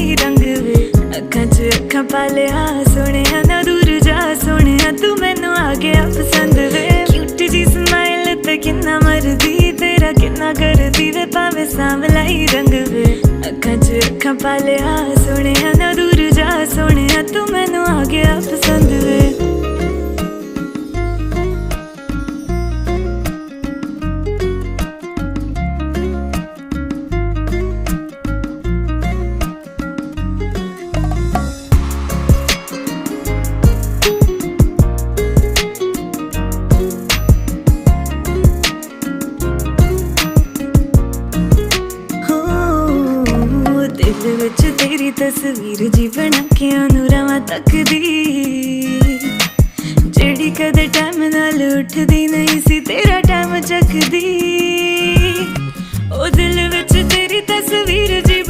ही रंग वे अखां च अखां पा लिया सोने ना दूर जा सोने तू मैनू आ गया पसंद वे क्यूट जी स्माइल ते किन्ना मरदी तेरा किन्ना करदी वे पावे सांवला ही रंग वे अखां च अखां पा लिया सोने ना दूर जा सोने तू मैनू आ गया पसंद वे। दिल विच तेरी तस्वीर जी बना के ओनू रवां तकदी जेड़ी कदे टाइम नाल उठदी नहीं सी तेरा टाइम चकदी ओ दिल विच तेरी तस्वीर जी